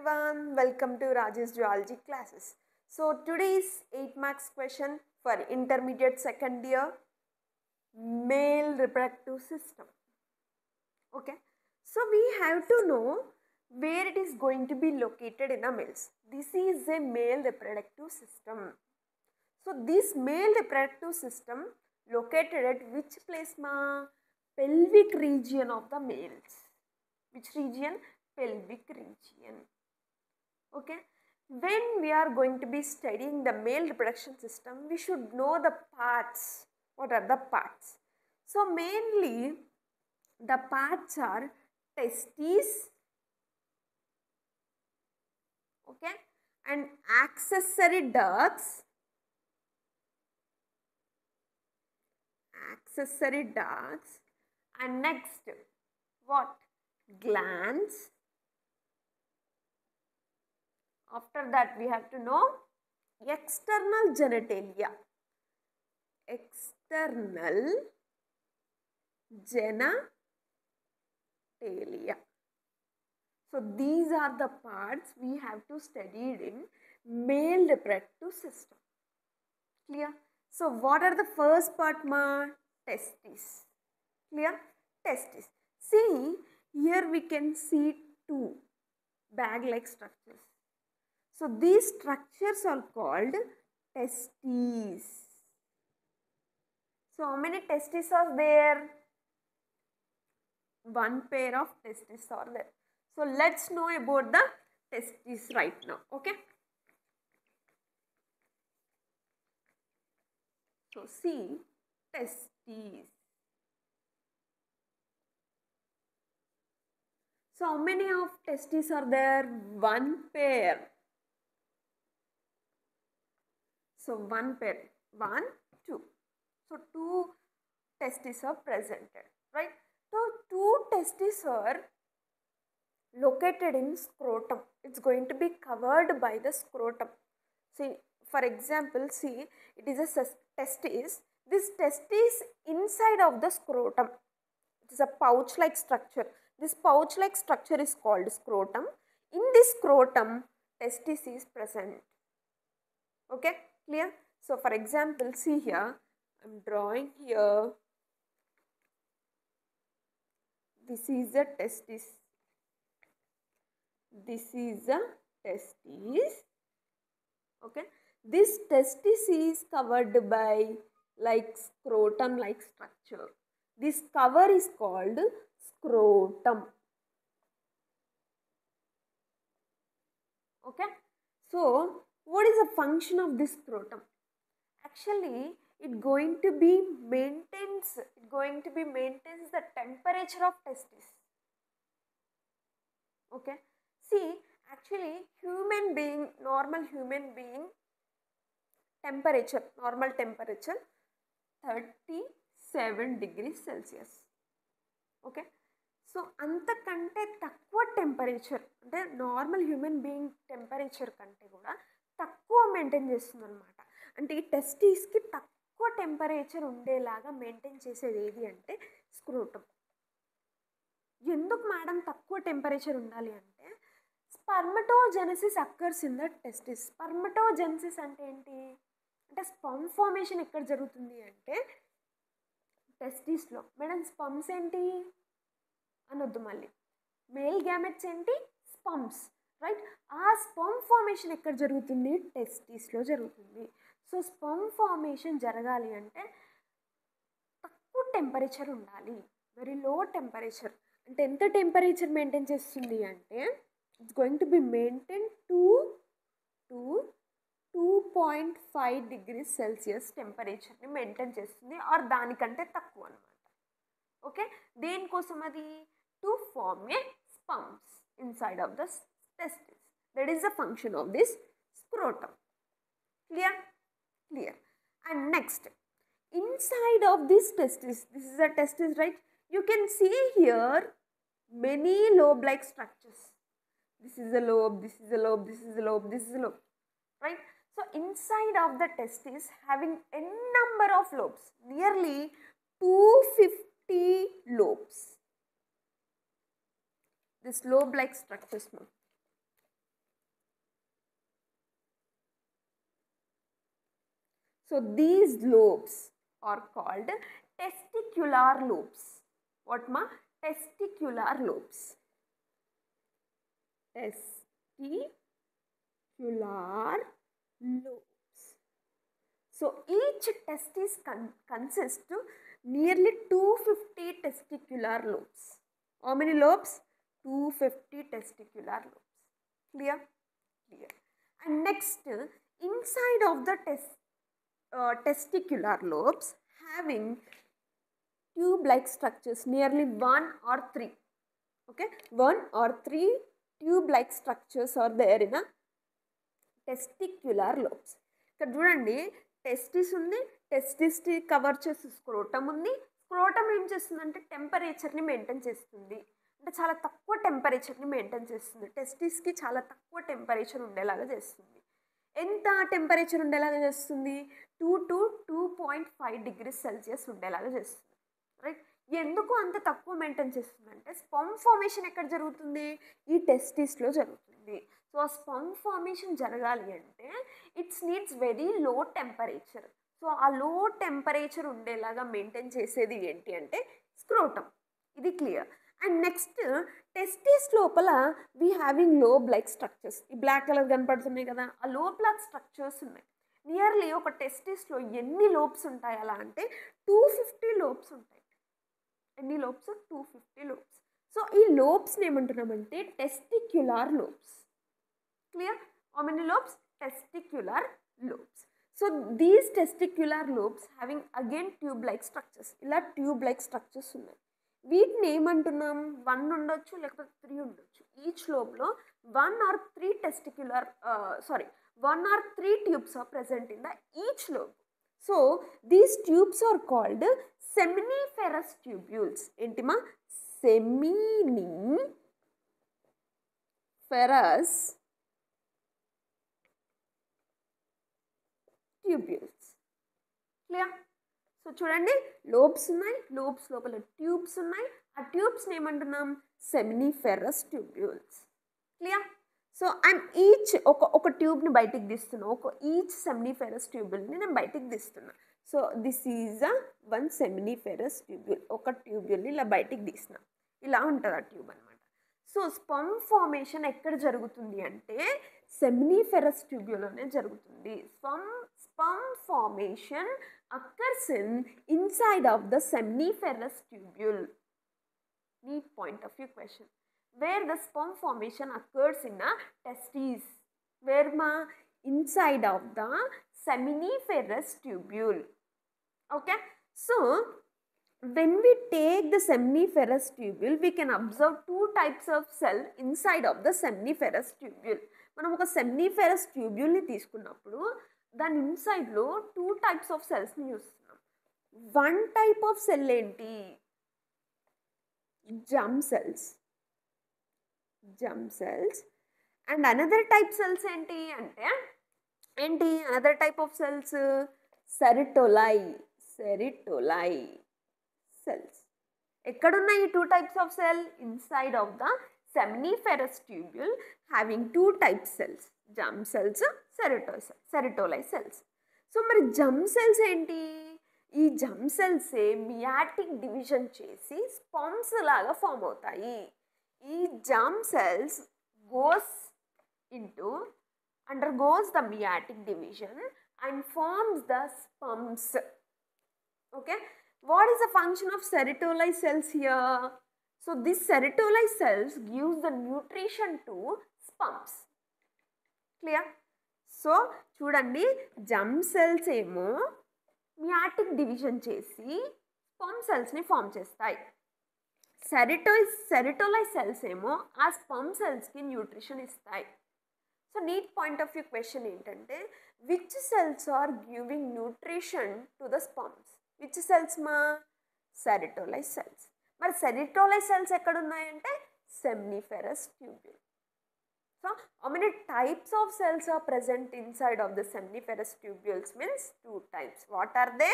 everyone, welcome to Rajesh Zoology classes. So today's 8 marks question for intermediate second year, male reproductive system. Okay, so we have to know where it is going to be located in a males. This is a male reproductive system. So this male reproductive system located at which place ma? Pelvic region of the males. Which region? Pelvic region. Okay, when we are going to be studying the male reproduction system, we should know the parts. What are the parts? So mainly the parts are testes, okay, and accessory ducts, and next what? Glands. After that we have to know external genitalia. So these are the parts we have to study in male reproductive system. Clear? So what are the first part ma? Testes. Clear? Testes. See, here we can see two bag-like structures. So these structures are called testes. So how many testes are there? One pair of testes are there. So let's know about the testes right now. Okay. So see, testes. So how many of testes are there? One pair. So one pair. 1, 2. So two testes are presented, right? So two testes are located in scrotum. It's going to be covered by the scrotum. See, for example, see, it is a testis. This testis inside of the scrotum. It is a pouch-like structure. This pouch-like structure is called scrotum. In this scrotum, testis is present. Okay, clear? So, for example, see here, I am drawing here. This is a testis. This is a testis. Okay, this testis is covered by like scrotum like structure. This cover is called scrotum. Okay, so what is the function of this scrotum? Actually, it going to be maintains the temperature of testis. Okay, see, actually normal human being normal temperature 37 degrees Celsius. Okay, so అంతకంటే తక్కువ temperature అంటే normal human being temperature కంటే కూడా తక్కువ maintain చేస్తుంది అనమాట. అంటే ఈ టెస్టిస్కి తక్కువ టెంపరేచర్ ఉండేలాగా మెయింటైన్ చేసేది ఏది అంటే స్క్రోటమ్. ఎందుకు మేడం తక్కువ టెంపరేచర్ ఉండాలి అంటే spermatogenesis occurs in the testis. Spermatogenesis అంటే ఏంటి అంటే స్పర్మ్ ఫార్మేషన్ ఎక్కడ జరుగుతుంది అంటే టెస్టిస్లో. మేడం స్పర్మ్స్ ఏంటి అనొద్దు, మళ్ళీ మేల్ గ్యామెట్స్ ఏంటి? Sperms, right? ఆ స్పర్మ్ ఫార్మేషన్ ఎక్కడ జరుగుతుంది? టెస్టిస్లో జరుగుతుంది. సో స్పర్మ్ ఫార్మేషన్ జరగాలి అంటే తక్కువ టెంపరేచర్ ఉండాలి, వెరీ లో టెంపరేచర్. అంటే ఎంత టెంపరేచర్ మెయింటైన్ చేస్తుంది అంటే it's going to be maintain 2.5 degrees Celsius టెంపరేచర్ని మెయింటైన్ చేస్తుంది, ఆర్ దానికంటే తక్కువ అనమాట. ఓకే, దేనికోసం అది? To form a sperms inside of the testis. That is the function of this scrotum. Clear? Clear. And next, inside of this testis, this is a testis, right? You can see here many lobe-like structures. This is a lobe, this is a lobe, this is a lobe, this is a lobe, right? So inside of the testis having n number of lobes, nearly 250 lobes. This lobe-like structures. So these lobes are called testicular lobes. What ma? Testicular lobes. Testicular lobes. So each testis consists to nearly 250 testicular lobes. How many lobes? 250 testicular lobes. Clear? Clear. And next, inside of the testicular lobes having tube-like structures, nearly 1 or 3. Okay, 1 or 3 tube-like structures are there in a testicular lobes. ఇక్కడ చూడండి, testis ఉంది, testis cover చేసి scrotum ఉంది. Scrotum ఏం చేస్తుందంటే టెంపరేచర్ని maintain చేస్తుంది, అంటే చాలా తక్కువ టెంపరేచర్ని మెయింటైన్ చేస్తుంది. టెస్టిస్కి చాలా తక్కువ టెంపరేచర్ ఉండేలాగా చేస్తుంది. ఎంత టెంపరేచర్ ఉండేలాగా చేస్తుంది? 2 to 2.5 degrees Celsius ఉండేలాగా చేస్తుంది. రైట్. ఎందుకు అంత తక్కువ మెయింటైన్ చేస్తుందంటే స్పర్మ్ ఫార్మేషన్ ఎక్కడ జరుగుతుంది? ఈ టెస్టిస్లో జరుగుతుంది. సో ఆ స్పర్మ్ ఫార్మేషన్ జరగాలి అంటే it's needs very low temperature. So ఆ లో టెంపరేచర్ ఉండేలాగా మెయింటైన్ చేసేది ఏంటి అంటే స్క్రోటమ్. ఇది క్లియర్. అండ్ నెక్స్ట్, టెస్టిస్ లోపల we having lobe like structures. ఈ బ్లాక్ కలర్ కనపడుతున్నాయి కదా, ఆ లోబ్ లైక్ స్ట్రక్చర్స్ ఉన్నాయి. నియర్లీ ఒక టెస్టిస్లో ఎన్ని లోబ్స్ ఉంటాయి అలా అంటే 250 లోబ్స్ ఉంటాయి. ఎన్ని లోబ్స్? 250 లోబ్స్. సో ఈ లోబ్స్ని ఏమంటున్నామంటే testicular lobes. Clear? How many lobes? Testicular lobes. So these testicular lobes having again tube like structures. ఇలా ట్యూబ్ లైక్ స్ట్రక్చర్స్ ఉన్నాయి. వీటిని ఏమంటున్నాం? 1 ఉండొచ్చు, లేకపోతే 3 ఉండొచ్చు. ఈచ్ లోబ్లో 1 or 3 testicular 1 or 3 tubes are present in the each lobe. So these tubes are called seminiferous tubules. ఏంటిమా? Seminiferous tubules. Clear? So చూడండి, లోబ్స్ ఉన్నాయి, లోబ్స్ లోపల ట్యూబ్స్ ఉన్నాయి. ఆ ట్యూబ్స్ని ఏమంటున్నాం? Seminiferous tubules. Clear? So and each ఒక ట్యూబ్ని బయటికి తీస్తున్నా, ఈచ్ సెమినిఫెరస్ ట్యూబ్యూల్ని నేను బయటికి తీస్తున్నా. So this is one seminiferous tubule. ఒక ట్యూబ్యూల్ని ఇలా బయటికి తీసిన, ఇలా ఉంటుంది ఆ ట్యూబ్ అనమాట. సో స్పర్మ్ ఫార్మేషన్ ఎక్కడ జరుగుతుంది అంటే సెమినిఫెరస్ ట్యూబ్యూల్లోనే జరుగుతుంది. Sperm formation occurs in inside of the seminiferous tubule. Neat point of view question. Where the sperm formation occurs in a testes. Where ma? Inside of the seminiferous tubule. Okay. So when we take the seminiferous tubule, we can observe 2 types of cell inside of the seminiferous tubule. మనం ఒక seminiferous ట్యూబ్యూల్ని తీసుకున్నప్పుడు దాని ఇన్సైడ్లో 2 types of సెల్స్ని చూస్తున్నాం. 1 type of cell ఏంటి? Germ cells. And another type cells ఏంటి అంటే another type of cells? Sertoli cells. ఎక్కడున్నాయి ఈ 2 types of cell? Inside of the seminiferous tubule having 2 types cells, germ cells, seritolai cells. So మరి జమ్ cells ఏంటి? ఈ జమ్ సెల్సే meiotic division చేసి sperms లాగా form అవుతాయి. ఈ జమ్ cells undergoes the meiotic division and forms the sperms. Okay, what is the function of seritolai cells here? So this seritolai cells gives the nutrition to sperms. Clear? So చూడండి, germ cells ఏమో meiotic division చేసి sperm సెల్స్ని form చేస్తాయి. Sertoli cells ఏమో ఆ sperm సెల్స్కి nutrition ఇస్తాయి. So NEET point of view question ఏంటంటే which cells are giving nutrition to the sperms? Which cells మా? Sertoli cells. మరి సెరిటోలై సెల్స్ ఎక్కడ ఉన్నాయంటే seminiferous tubule. So how many types of cells are present inside of the seminiferous tubules? Means 2 types. What are they?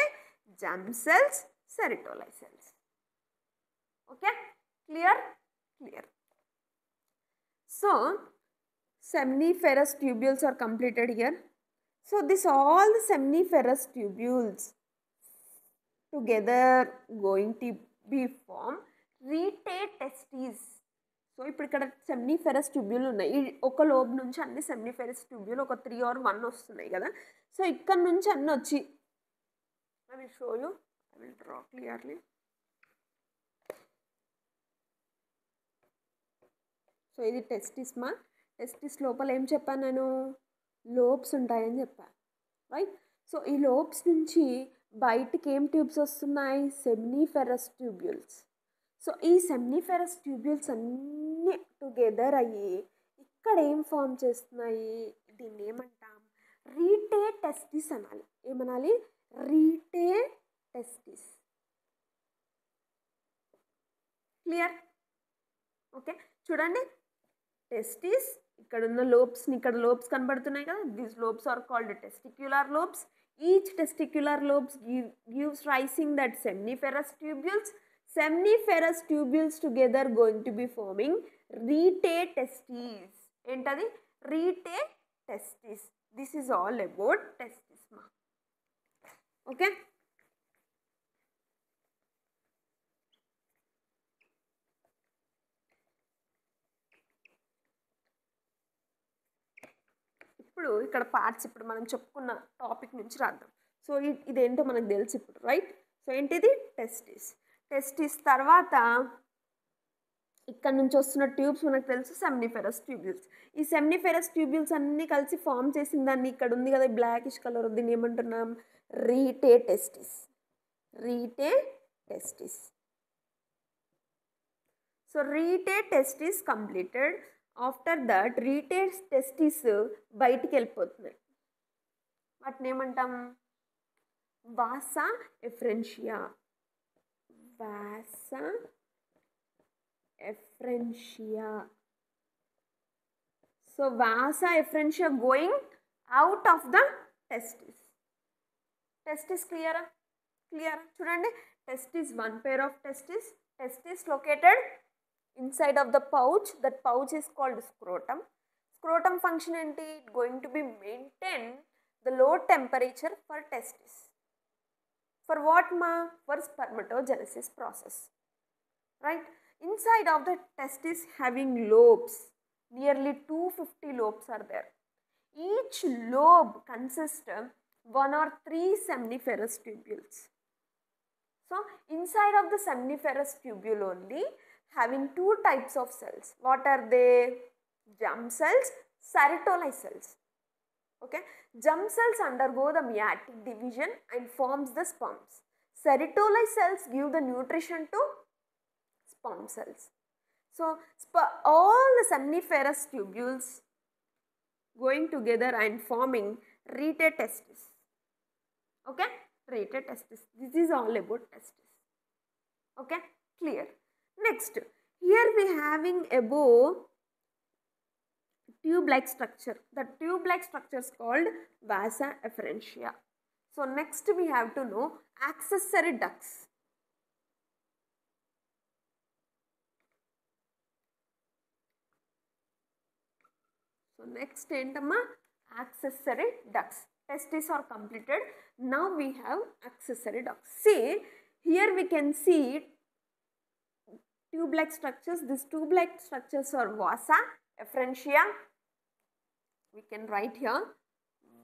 Germ cells, seritolai cells. Okay, clear? So seminiferous tubules are completed here. So this all the seminiferous tubules together going to be form retate testes. So ఇప్పుడు ఇక్కడ సెమ్నిఫెరస్ tubule ఉన్నాయి. ఈ ఒక lobe నుంచి అన్ని సెమ్నిఫెరస్ tubule ఒక 3 or 1 వస్తున్నాయి కదా. సో ఇక్కడ నుంచి అన్ని వచ్చి I will show you, I will draw clearly. So ఇది టెస్టిస్ మా. టెస్టిస్ లోపల ఏం చెప్పాను నేను, లోబ్స్ ఉంటాయని చెప్పాను, రైట్. సో ఈ లోబ్స్ నుంచి బయటికి ఏం ట్యూబ్స్ వస్తున్నాయి, సెమ్నిఫెరస్ ట్యూబ్యూల్స్. సో ఈ సెమ్నిఫెరస్ ట్యూబ్యూల్స్ అన్నీ టుగెదర్ అయ్యి ఇక్కడ ఏం ఫామ్ చేస్తున్నాయి, దీన్ని ఏమంటాం, రీటే టెస్టిస్ అనాలి. ఏమనాలి, రీటే టెస్టిస్. క్లియర్? ఓకే, చూడండి టెస్టిస్, ఇక్కడ ఉన్న లోబ్స్ని, ఇక్కడ లోబ్స్ కనబడుతున్నాయి కదా, these lobes are called testicular lobes. Each testicular lobes gives rising that seminiferous tubules. Seminiferous tubules together going to be forming retate testes. ఏంటది, retate testes. This is all about testis ma. Okay. ఇప్పుడు ఇక్కడ parts, ఇప్పుడు మనం చెప్పుకున్న topic నుంచి రాద్దాం. So ఇదేంటో మనకు తెలుసు ఇప్పుడు, రైట్. సో ఏంటిది, టెస్టిస్. టెస్టిస్ తర్వాత ఇక్కడ నుంచి వస్తున్న ట్యూబ్స్ మనకు తెలుసు, సెమ్నిఫెరస్ ట్యూబ్యూల్స్. ఈ సెమ్నిఫెరస్ ట్యూబ్యూల్స్ అన్నీ కలిసి ఫామ్ చేసిన దాన్ని, ఇక్కడ ఉంది కదా బ్లాకిష్ కలర్, దీన్ని ఏమంటున్నాం, rete testis. Rete testis. So rete testis completed. After that rete testis బయటికి వెళ్ళిపోతున్నాయి. వాటిని ఏమంటాం, vasa efferentia. Vasa efferentia. So vasa efferentia going out of the testis. Testis క్లియరా? క్లియరా? చూడండి, testis, one pair of testis. Testis located inside of the pouch. That pouch is called scrotum. Scrotum function ఏంటి, going to be maintain the low temperature for testis. For what ma? For spermatogenesis process, right. Inside of the testis having lobes, nearly 250 lobes are there. Each lobe consists of 1 or 3 seminiferous tubules. So inside of the seminiferous tubule only having 2 types of cells. What are they? Germ cells, Sertoli cells. Okay, germ cells undergo the meiotic division and forms the sperms. Sertoli cells give the nutrition to sperm cells. So all the seminiferous tubules going together and forming retate testis. Okay, retate testis. This is all about testis. Okay, clear? Next, here we having above tube-like structure. The tube-like structure is called vasa efferentia. So next we have to know accessory ducts. So next ఏంటమ్మా, accessory ducts. Testes are completed. Now we have accessory ducts. See, here we can see tube-like structures. These tube-like structures are vasa efferentia. We can write here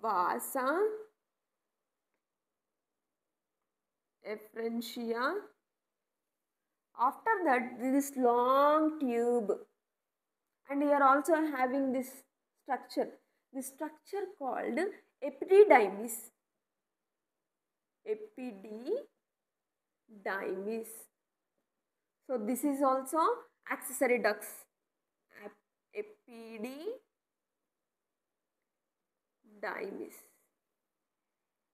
vasa efferentia. After that, this long tube, and we are also having this structure. This structure called epididymis. Epididymis. So this is also accessory ducts. Epididymis.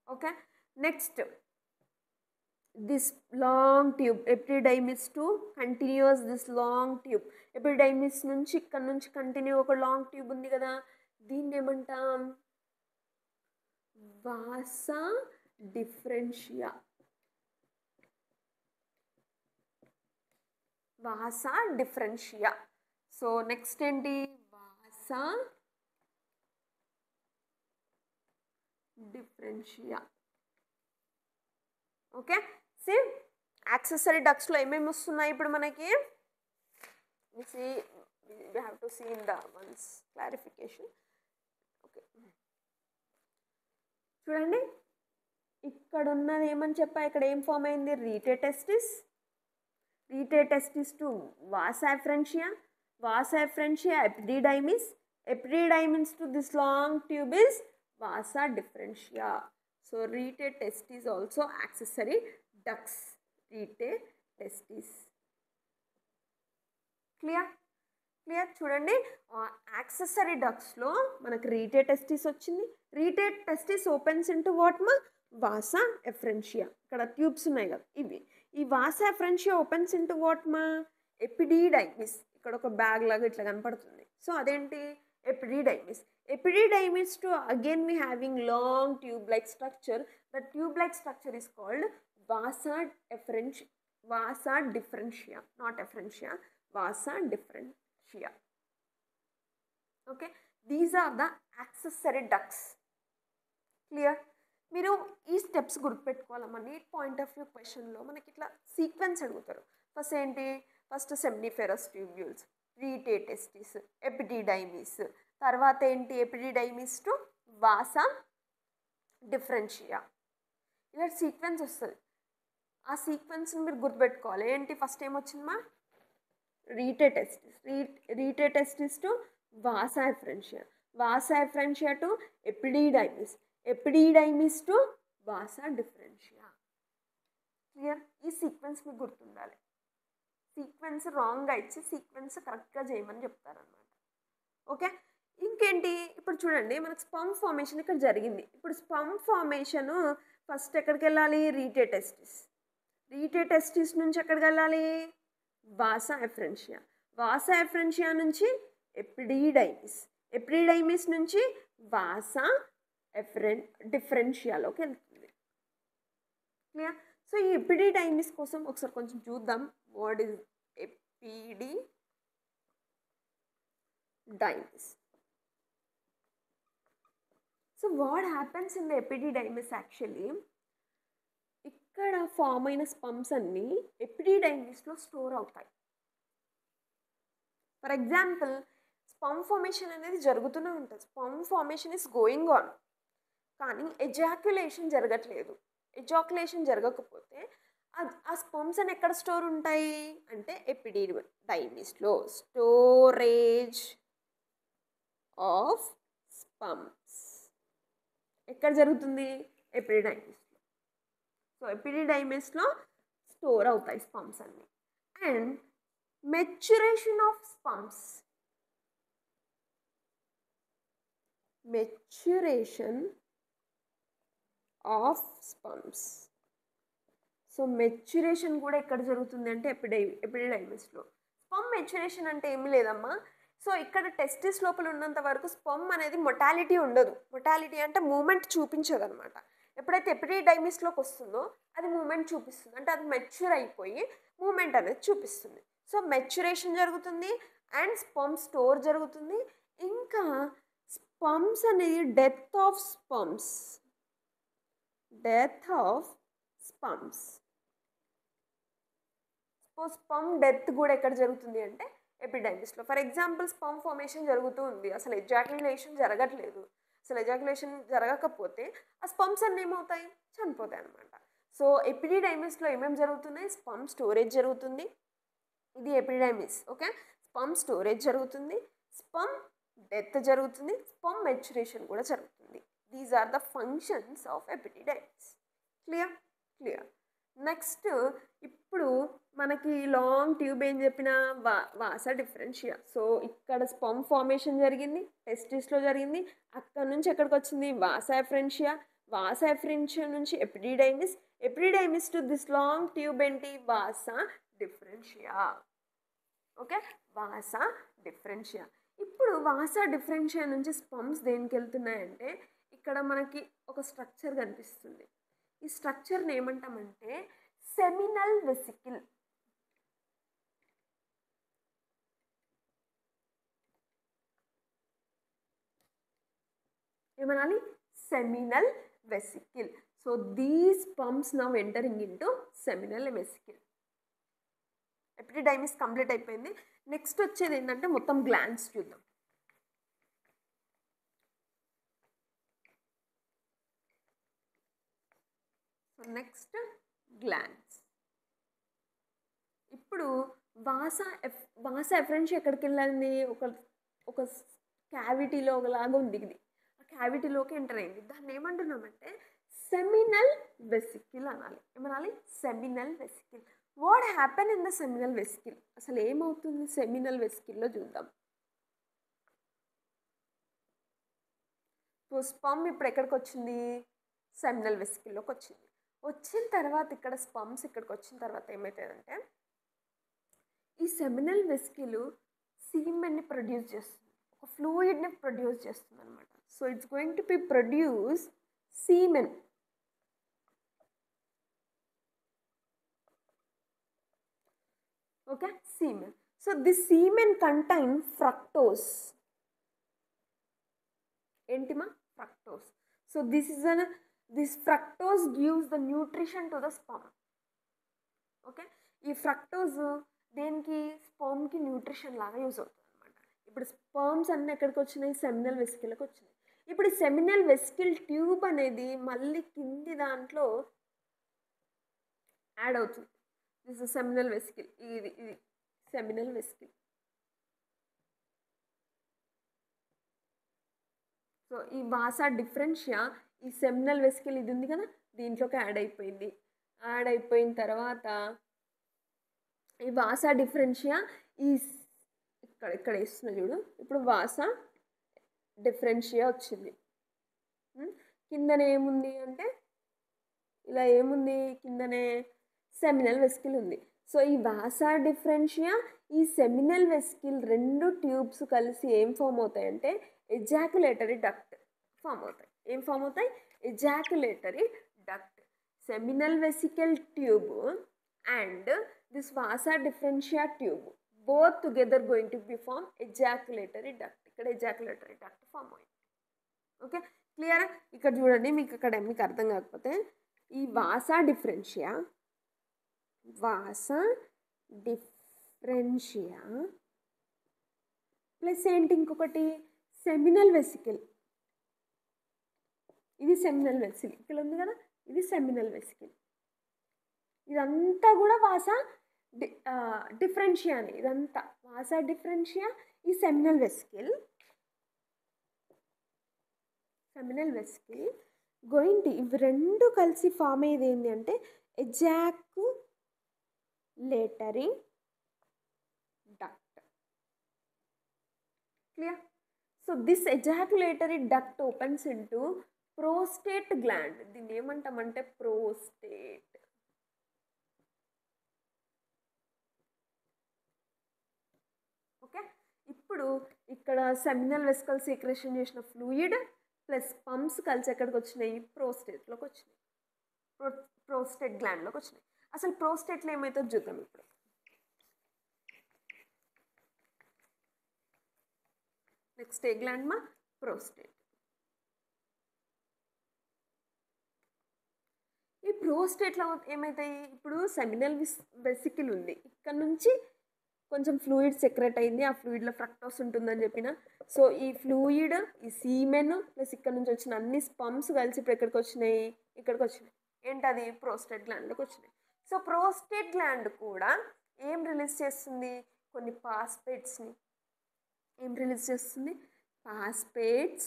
Okay. Next, this long tube, epididymis to continuous this long tube. Epididymis నుంచి ఇక్కడ నుంచి continue ఒక long tube ఉంది కదా, దీన్ని ఏమంటాం, వాసా డిఫరెన్షియా. వాసా deferentia. So next ఏంటి, vasa differentia. Okay, see accessory డక్ట్స్లో ఏమేమి వస్తున్నాయి ఇప్పుడు మనకి. See we have to see in the one's clarification. Okay, చూడండి ఇక్కడ ఉన్నది ఏమని చెప్పా, ఇక్కడ ఏం ఫామ్ అయింది, rete testis. Rete testis to vasa efferentia. Vasa efferentia epididymis. Epididymis to this long tube is vasa differentia. So retate-testis also accessory ducts. Retate-testis. Clear? Clear? చూడండి accessory డక్ట్స్లో మనకు రీటేటెస్టిస్ వచ్చింది. రీటేటెస్టిస్ ఓపెన్స్ ఇంటూ వాట్ మా, వాసా ఎఫ్రెన్షియా. ఇక్కడ ట్యూబ్స్ ఉన్నాయి కదా ఇవి. ఈ వాసా ఎఫ్రెన్షియా ఓపెన్స్ ఇంటూ వాట్ మా, ఎపిడిడైమిస్. ఇక్కడ ఒక బ్యాగ్ లాగా ఇట్లా కనపడుతుంది. సో అదేంటి, epididymis. Epididymis to again we having long tube like structure. The tube like structure is called vasa differentia, not efferentia, vasa differentia. Okay, these are the accessory ducts. Clear? మీరు ఈ steps గుర్తుపెట్టుకోవాలమ్మా. NEET point of view క్వశ్చన్లో మనకి ఇట్లా sequence అడుగుతారు. First ఏంటి, first seminiferous tubules, rete testis, epididymis, తర్వాత ఏంటి ఎపిడిడైమిస్ టు వాసా డిఫరెన్షియా. ఇలా సీక్వెన్స్ వస్తుంది. ఆ సీక్వెన్స్ని మీరు గుర్తుపెట్టుకోవాలి. ఏంటి, ఫస్ట్ ఏమొచ్చిందమ్మా, rete testis. Rete testis to vasa efferentia. Vasa efferentia to epididymis. Epididymis to vasa differentia. Clear? ఈ సీక్వెన్స్ మీకు గుర్తుండాలి. సీక్వెన్స్ రాంగ్గా ఇచ్చి సీక్వెన్స్ కరెక్ట్గా చేయమని చెప్తారనమాట. ఓకే, ఇంకేంటి ఇప్పుడు చూడండి మనకు స్పర్మ్ ఫార్మేషన్ ఇక్కడ జరిగింది. ఇప్పుడు స్పర్మ్ ఫార్మేషను ఫస్ట్ ఎక్కడికి వెళ్ళాలి, రీటేటెస్టిస్. రీటేటెస్టిస్ నుంచి ఎక్కడికి వెళ్ళాలి, వాసా ఎఫ్రెన్షియా. వాసా ఎఫ్రెన్షియా నుంచి ఎపిడిడైమిస్. ఎపిడిడైమిస్ నుంచి వాసా డిఫరెన్షియాలోకి వెళ్తుంది. క్లియర్? సో ఈ ఎపిడిడైమిస్ కోసం ఒకసారి కొంచెం చూద్దాం. What is epididymis? So what happens in the epididymis actually, ఇక్కడ ఫామ్ అయిన స్పమ్స్ అన్నీ ఎపిడిడైమిస్లో స్టోర్ అవుతాయి. ఫర్ ఎగ్జాంపుల్ స్పర్మ్ ఫార్మేషన్ అనేది జరుగుతూనే ఉంటుంది. Sperm formation is going on, కానీ ఎజాక్యులేషన్ జరగట్లేదు. ఎజాక్యులేషన్ జరగకపోతే ఆ స్పర్మ్స్ అని ఎక్కడ స్టోర్ ఉంటాయి అంటే ఎపిడిడైమిస్లో. స్టోరేజ్ ఆఫ్ స్పర్మ్స్ ఎక్కడ జరుగుతుంది, ఎపిడిడైమిస్లో. సో ఎపిడిడైమిస్లో స్టోర్ అవుతాయి స్పర్మ్స్ అన్నీ. And maturation of sperms, maturation of sperms. So maturation కూడా ఎక్కడ జరుగుతుంది అంటే ఎపిడిడైమిస్లో. స్పర్మ్ మెచ్యురేషన్ అంటే ఏమి లేదమ్మా. సో ఇక్కడ టెస్టిస్ లోపల ఉన్నంత వరకు స్పర్మ్ అనేది మొటాలిటీ ఉండదు. మొటాలిటీ అంటే మూమెంట్ చూపించదు అనమాట. ఎప్పుడైతే ఎపిడిడైమిస్లోకి వస్తుందో అది మూమెంట్ చూపిస్తుంది, అంటే అది మెచ్యూర్ అయిపోయి మూమెంట్ అనేది చూపిస్తుంది. సో మెచ్యురేషన్ జరుగుతుంది అండ్ స్పర్మ్ స్టోర్ జరుగుతుంది. ఇంకా స్పర్మ్స్ అనేది death of sperms, death of sperms. Sperm death కూడా ఎక్కడ జరుగుతుంది అంటే ఎపిడైమిస్లో. ఫర్ ఎగ్జాంపుల్ స్పర్మ్ ఫార్మేషన్ జరుగుతూ ఉంది, అసలు ఎజాక్యులేషన్ జరగట్లేదు. అసలు ఎజాక్యులేషన్ జరగకపోతే ఆ స్పర్మ్స్ అన్నీ ఏమవుతాయి, చనిపోతాయి అనమాట. సో ఎపిడిడైమిస్లో ఏమేమి జరుగుతున్నాయి, స్పర్మ్ స్టోరేజ్ జరుగుతుంది, ఇది ఎపిడైమిస్. ఓకే, స్పర్మ్ స్టోరేజ్ జరుగుతుంది, స్పర్మ్ డెత్ జరుగుతుంది, స్పర్మ్ మెచ్యురేషన్ కూడా జరుగుతుంది. These are the functions of epididymis. Clear? Clear. Next ఇప్పుడు మనకి లాంగ్ ట్యూబ్ ఏం చెప్పిన వాసా డిఫరెన్షియా. సో ఇక్కడ స్పర్మ్ ఫార్మేషన్ జరిగింది, టెస్టిస్లో జరిగింది, అక్కడ నుంచి ఎక్కడికి వచ్చింది, వాసా ఎఫ్రెన్షియా. వాసా ఎఫ్రెన్షియా నుంచి epididymis, epididymis to this long tube ఏంటి, వాసా డిఫరెన్షియా. ఓకే, వాసా డిఫరెన్షియా. ఇప్పుడు వాసా డిఫరెన్షియా నుంచి స్పర్మ్స్ దేనికి వెళ్తున్నాయంటే ఇక్కడ మనకి ఒక స్ట్రక్చర్ కనిపిస్తుంది. ఈ స్ట్రక్చర్ని ఏమంటామంటే సెమినల్ వెసికిల్. ఏమనాలి, seminal vesicle. So these pumps now entering into seminal vesicle. Epididymis complete అయిపోయింది. నెక్స్ట్ వచ్చేది ఏంటంటే మొత్తం గ్లాండ్స్ చూద్దాం. So next glands. ఇప్పుడు వాసా ఎఫరెన్షియా ఎక్కడికి వెళ్ళింది? ఒక క్యావిటీలో ఒకలాగా ఉంది. ఇది ఆ క్యావిటీలోకి ఎంటర్ అయింది. దాన్ని ఏమంటున్నామంటే సెమినల్ వెసికిల్ అనాలి. ఏమనాలి? Seminal vesicle. What happen in the seminal vesicle? అసలు ఏమవుతుంది సెమినల్ వెసికిల్లో చూద్దాం. సో స్పమ్ ఇప్పుడు ఎక్కడికి వచ్చింది? సెమినల్ వెసికిల్లోకి వచ్చింది. వచ్చిన తర్వాత ఇక్కడ స్పమ్స్ ఇక్కడికి వచ్చిన తర్వాత ఏమవుతుందంటే ఈ సెమినల్ వెసికిల్ సీమెన్ని ప్రొడ్యూస్ చేస్తుంది, ఒక ఫ్లూయిడ్ని ప్రొడ్యూస్ చేస్తుంది అనమాట. So it's going to be produce semen. Okay, semen. So this semen contain fructose. ఏంటిమా? Fructose. So this fructose gives the nutrition to the sperm. Okay, ఈ ఫ్రక్టోస్ దేనికి? స్పర్మ్కి న్యూట్రిషన్ లాగా use అవుతుంది అనమాట. ఇప్పుడు స్పర్మ్స్ అన్నీ ఎక్కడికి వచ్చినాయి? సెమినల్ వెసికిల్కి వచ్చినాయి. ఇప్పుడు ఈ సెమినల్ వెసికిల్ ట్యూబ్ అనేది మళ్ళీ కింది దాంట్లో యాడ్ అవుతుంది. This is seminal vesicle. ఇది సెమినల్ వెసికిల్. సో ఈ వాసా డిఫరెన్షియా ఈ సెమినల్ వెసికిల్ ఇది ఉంది కదా, దీంట్లోకి యాడ్ అయిపోయింది. యాడ్ అయిపోయిన తర్వాత ఈ వాసా డిఫరెన్షియా ఇక్కడ ఇస్తున్నా చూడు. ఇప్పుడు వాసా డిఫరెన్షియా వచ్చింది. కిందనే ఏముంది అంటే ఇలా ఏముంది? కిందనే సెమినల్ వెసికిల్ ఉంది. సో ఈ వాసా డిఫరెన్షియా ఈ సెమినల్ వెసికిల్ రెండు ట్యూబ్స్ కలిసి ఏం ఫామ్ అవుతాయంటే ఎజాక్యులేటరీ డక్ట్ ఫామ్ అవుతాయి. ఏం ఫామ్ అవుతాయి? Ejaculatory duct. Seminal vesicle tube and this vasa differentia tube both together going to be form ejaculatory duct. ఇక్కడ ఎజాక్యులేటరీ డక్ట్ ఫామ్ అయింది. ఓకే, క్లియరా? ఇక్కడ చూడండి, మీకు అర్థం కాకపోతే ఈ వాసా డిఫరెన్షియా ప్లస్ ఏంటి ఇంకొకటి సెమినల్ వెసికిల్. ఇది సెమినల్ వెసికిల్ ఇక్కడ ఉంది కదా, ఇది సెమినల్ వెసికిల్. ఇదంతా కూడా వాసా డిఫరెన్షియాని. ఇదంతా వాసా డిఫరెన్షియా ఈ సెమినల్ వెసికిల్ గోయింగ్ టు ఇవి రెండు కలిసి ఫామ్ అయ్యేది ఏంటి అంటే ejaculatory duct. Clear? So this ejaculatory duct opens into prostate gland. దీన్ని ఏమంటామంటే ప్రోస్టేట్. ఓకే, ఇప్పుడు ఇక్కడ సెమినల్ వెసికల్ సీక్రెషన్ చేసిన ఫ్లూయిడ్ ప్లస్ పంప్స్ కలిసి ఎక్కడికి వచ్చినాయి? ప్రోస్టేట్లోకి వచ్చినాయి, ప్రోస్టేట్ గ్లాండ్లోకి వచ్చినాయి. అసలు ప్రోస్టేట్లో ఏమవుతుందో చూద్దాం ఇప్పుడు. నెక్స్ట్ ఏ గ్లాండ్ మా? ప్రోస్టేట్. ఈ ప్రోస్టేట్లో ఏమవుతాయి? ఇప్పుడు సెమినల్ వెసికిల్ ఉంది, ఇక్కడ నుంచి కొంచెం ఫ్లూయిడ్ సెక్రెట్ అయింది. ఆ ఫ్లూయిడ్లో ఫ్రక్టోస్ ఉంటుందని చెప్పిన. సో ఈ ఫ్లూయిడ్, ఈ సీమెన్ ప్లస్ ఇక్కడ నుంచి వచ్చిన అన్ని స్పమ్స్ కలిసి ఇప్పుడు ఎక్కడికి వచ్చినాయి? ఇక్కడికి వచ్చినాయి. ఏంటది? ప్రోస్టేట్ గ్లాండ్లోకి వచ్చినాయి. సో ప్రోస్టేట్ గ్లాండ్ కూడా ఏం రిలీజ్ చేస్తుంది? కొన్ని పాస్పేట్స్ని. ఏం రిలీజ్ చేస్తుంది? పాస్పేట్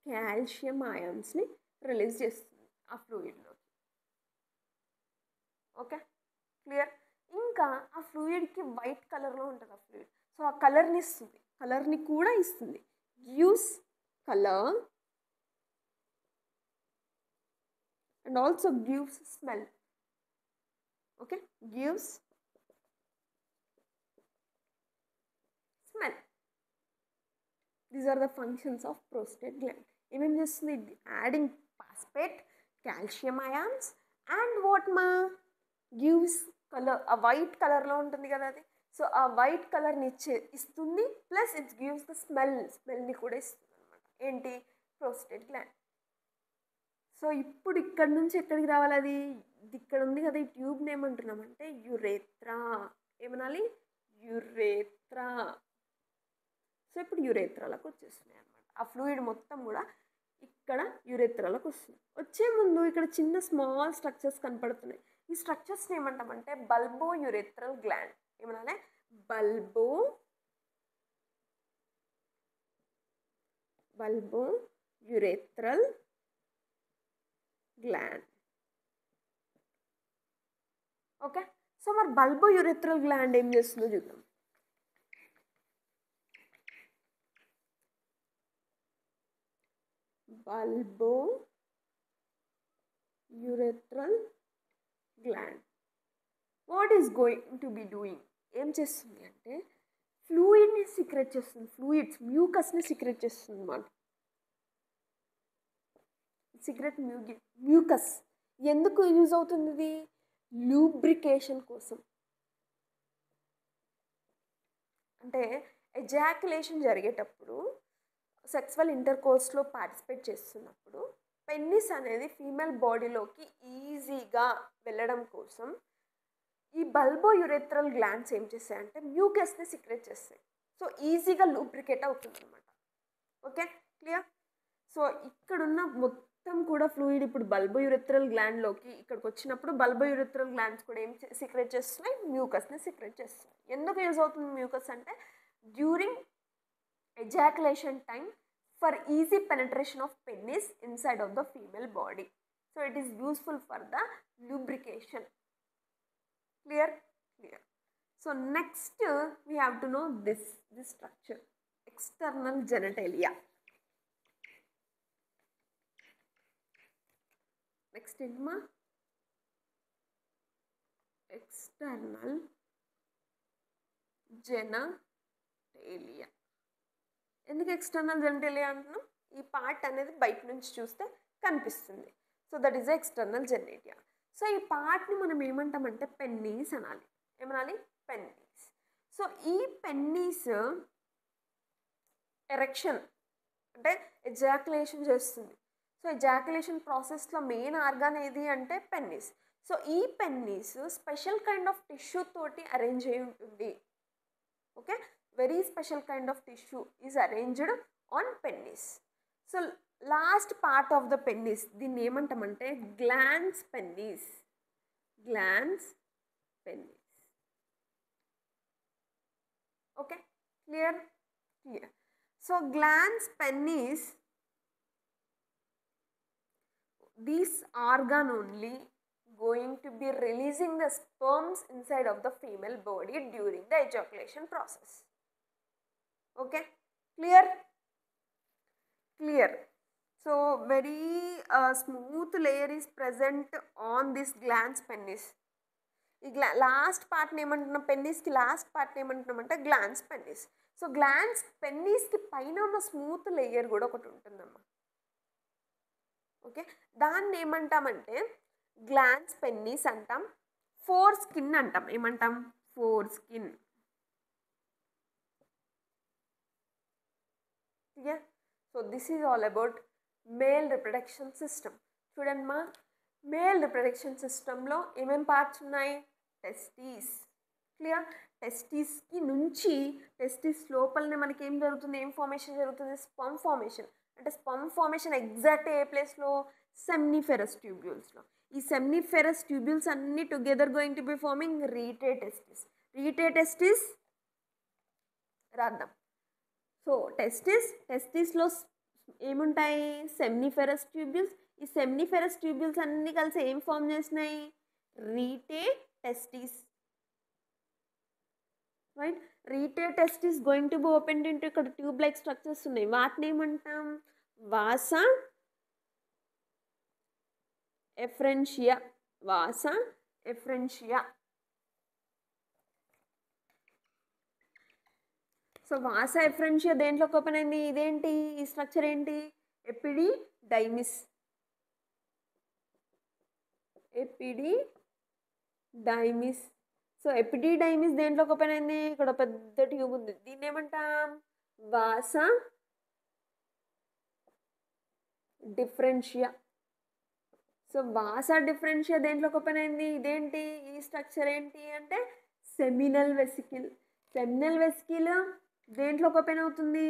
కాల్షియం అయాన్స్ని రిలీజ్ చేస్తుంది ఆ ఫ్లూయిడ్లో. Okay, clear? ఇంకా ఆ ఫ్లూయిడ్కి వైట్ కలర్లో ఉంటుంది ఆ ఫ్లూయిడ్. సో ఆ కలర్ని ఇస్తుంది, కలర్ని కూడా ఇస్తుంది. Gives colour and also gives smell. Okay, gives smell. These are the functions of prostate gland. ఏమేమి చేస్తుంది? Adding phosphate, calcium ions and what మా? Gives colour. ఆ వైట్ కలర్లో ఉంటుంది కదా అది. సో ఆ వైట్ కలర్ని ఇస్తుంది ప్లస్ ఇట్స్ గివ్స్ ద స్మెల్ని కూడా ఇస్తుంది అనమాట. ఏంటి? Prostate gland. సో ఇప్పుడు ఇక్కడ నుంచి ఎక్కడికి రావాలి? అది ఇక్కడ ఉంది కదా, ఈ ట్యూబ్ని ఏమంటున్నామంటే యురేత్రా. ఏమనాలి? యురేత్రా. సో ఇప్పుడు యురేత్రాలకు వచ్చేస్తున్నాయి అనమాట. ఆ ఫ్లూయిడ్ మొత్తం కూడా ఇక్కడ యురేత్రాలకు వస్తుంది. వచ్చే ముందు ఇక్కడ చిన్న స్మాల్ స్ట్రక్చర్స్ కనపడుతున్నాయి. ఈ స్ట్రక్చర్స్ని ఏమంటామంటే బల్బో యురేత్రల్ గ్లాండ్. ఏమనాలి? Bulbo urethral gland. Okay. So మరి బల్బో యురేత్రల్ గ్లాండ్ ఏం చేస్తుందో చూద్దాం. Bulbo urethral gland what is going to be doing? ఏం చేస్తుంది అంటే ఫ్లూయిడ్ని సీక్రెట్ చేస్తుంది. ఫ్లూయిడ్స్ మ్యూకస్ని సీక్రెట్ చేస్తుంది అన్నమాట. సీక్రెట్ మ్యూకస్ ఎందుకు యూజ్ అవుతుంది? ఇది లూబ్రికేషన్ కోసం. అంటే ఎజాక్యులేషన్ జరిగేటప్పుడు సెక్సువల్ ఇంటర్కోర్స్లో పార్టిసిపేట్ చేస్తున్నప్పుడు పెన్నిస్ అనేది ఫీమేల్ బాడీలోకి ఈజీగా వెళ్ళడం కోసం ఈ బల్బో యురేత్రల్ గ్లాండ్స్ ఏం చేస్తాయంటే మ్యూకస్ని సీక్రెట్ చేస్తాయి. సో ఈజీగా లూబ్రికేట్ అవుతుంది అనమాట. Okay, clear? సో ఇక్కడున్న మొత్తం కూడా ఫ్లూయిడ్ ఇప్పుడు బల్బో యురేత్రల్ గ్లాండ్లోకి ఇక్కడికి వచ్చినప్పుడు బల్బో యురేత్రల్ గ్లాండ్స్ కూడా ఏం సీక్రెట్ చేస్తున్నాయి? మ్యూకస్ని సీక్రెట్ చేస్తున్నాయి. ఎందుకు యూజ్ అవుతుంది మ్యూకస్ అంటే during ejaculation time for easy penetration of penis inside of the female body. So it is useful for the lubrication. Clear? Clear. So next we have to know this structure, external genitalia. Next inma external genitalia. ఎందుకు external genitalia అంటున్నాం? ఈ part అనేది బయట నుంచి చూస్తే కనిపిస్తుంది. So that is external genitalia. So ఈ పార్ట్ని మనం ఏమంటామంటే పెన్నీస్ అనాలి. ఏమనాలి? పెన్నీస్. సో ఈ పెన్నీస్ ఎరెక్షన్ అంటే ఎజాక్యులేషన్ చేస్తుంది. సో ఎజాక్యులేషన్ ప్రాసెస్లో మెయిన్ ఆర్గాన్ ఏది అంటే పెన్నీస్. సో ఈ pennies special kind of tissue తోటి అరేంజ్ అయి ఉంటుంది. Okay, very special kind of tissue is arranged on penis. So last part of the penis దీన్ని ఏమంటామంటే glans penis. Glans penis. Okay, clear? Clear. So glans penis, this organ only going to be releasing the sperms inside of the female body during the ejaculation process. Okay, clear? Clear. So very smooth layer is present on this glans penis. ఈ last పార్ట్ని ఏమంటున్నాం? పెన్నిస్కి last పార్ట్ని ఏమంటున్నాం అంటే glance పెన్నిస్. So glance పెన్నిస్కి పైన ఉన్న smooth layer కూడా ఒకటి ఉంటుందమ్మా. ఓకే, దాన్ని ఏమంటామంటే గ్లాన్స్ పెన్నిస్ అంటాం. ఫోర్ స్కిన్ అంటాం. ఏమంటాం? Four skin. Clear? So this is all about male reproduction system. చూడండి మా, మేల్ రిప్రొడక్షన్ సిస్టంలో ఏమేమి పార్ట్స్ ఉన్నాయి? టెస్టీస్. క్లియర్? టెస్టీస్కి నుంచి టెస్టీస్ లోపలనే మనకి ఏం జరుగుతుంది? ఏం ఫార్మేషన్ జరుగుతుంది? Sperm formation. అంటే స్పర్మ్ ఫార్మేషన్ ఎగ్జాక్ట్ ఏ ప్లేస్లో? సెమ్నిఫెరస్ ట్యూబ్యూల్స్లో. ఈ సెమ్నిఫెరస్ ట్యూబ్యూల్స్ అన్నీ together going to be forming rete testis. Rete testis రాద్దాం. సో టెస్టిస్లో ఏముంటాయి? Seminiferous tubules. ఈ సెమ్నిఫెరస్ ట్యూబ్యూల్స్ అన్నీ కలిసి ఏం ఫామ్ చేసినాయి? Rete testis. Right? Rete testis going to be open into ఇక్కడ ట్యూబ్ లైక్ స్ట్రక్చర్స్ ఉన్నాయి. వాటిని ఏమంటాం? Vasa efferentia. Vasa efferentia. So vasa ఎఫ్రెన్షియా దేంట్లోకి open అయింది? ఇదేంటి? ఈ స్ట్రక్చర్ ఏంటి? ఎపిడిడైమిస్. ఎపిడిడైమిస్. సో ఎపిడిడైమిస్ దేంట్లోకి ఓపెన్ అయింది? ఇక్కడ పెద్ద ట్యూబ్ ఉంది. దీన్ని ఏమంటాం? వాసా డిఫరెన్షియా. సో వాసా డిఫరెన్షియా దేంట్లోకి ఓపెన్ అయింది? ఇదేంటి ఈ స్ట్రక్చర్ ఏంటి అంటే సెమినల్ వెసికిల్. సెమినల్ వెసికిల్ దేంట్లోకి ఓపెన్ అవుతుంది?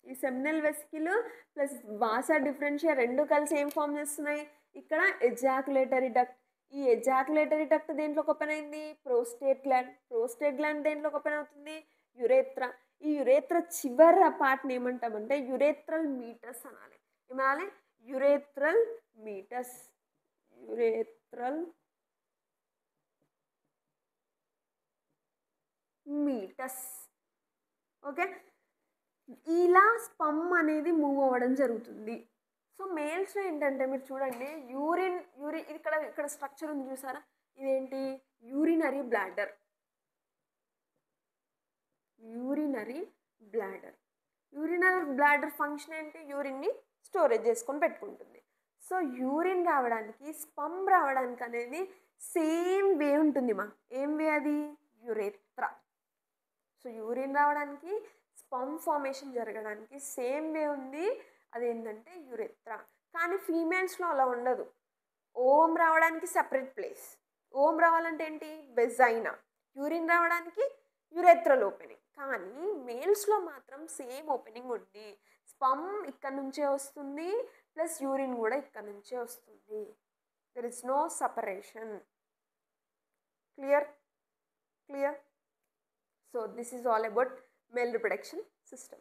ఈ seminal vesicle plus vasa differentia రెండు కలిసి ఏం ఫామ్ చేస్తున్నాయి? ఇక్కడ ఎజాకులేటరీ డక్ట్. ఈ ఎజాకులేటరీ డక్ట్ దేంట్లోకి ఓపెన్ అయింది? Prostate gland. ప్రోస్టేట్ గ్లాండ్ దేంట్లోకి ఓపెన్ అవుతుంది? యురేత్రా. ఈ యురేత్రా చివరి పార్ట్ని ఏమంటామంటే యురేత్రల్ మీటస్ అనాలి. ఏమనాలి? Urethral meet us. Urethral meet us. Okay, ఇలా స్పమ్ అనేది మూవ్ అవ్వడం జరుగుతుంది. సో మేల్స్లో ఏంటంటే మీరు చూడండి యూరిన్ ఇక్కడ స్ట్రక్చర్ ఉంది చూసారా, ఇదేంటి? Urinary bladder. Urinary bladder. Urinary bladder function ఏంటి? యూరిన్ని స్టోరేజ్ చేసుకొని పెట్టుకుంటుంది. సో యూరిన్ రావడానికి స్పమ్ రావడానికి అనేది సేమ్ వే ఉంటుంది మా. ఏం వే అది? యురేత్రా. సో యూరిన్ రావడానికి స్పమ్ ఫార్మేషన్ జరగడానికి సేమ్ వే ఉంది, అదేంటంటే యురేత్రా. కానీ ఫీమేల్స్లో అలా ఉండదు. ఓం రావడానికి సెపరేట్ ప్లేస్. ఓం రావాలంటే ఏంటి? వెజైనా. యూరిన్ రావడానికి యురేత్రల్ ఓపెనింగ్. కానీ మేల్స్లో మాత్రం సేమ్ ఓపెనింగ్ ఉంది. స్పమ్ ఇక్కడ నుంచే వస్తుంది ప్లస్ యూరిన్ కూడా ఇక్కడ నుంచే వస్తుంది. There is no separation. Clear? Clear. So this is all about male reproduction system.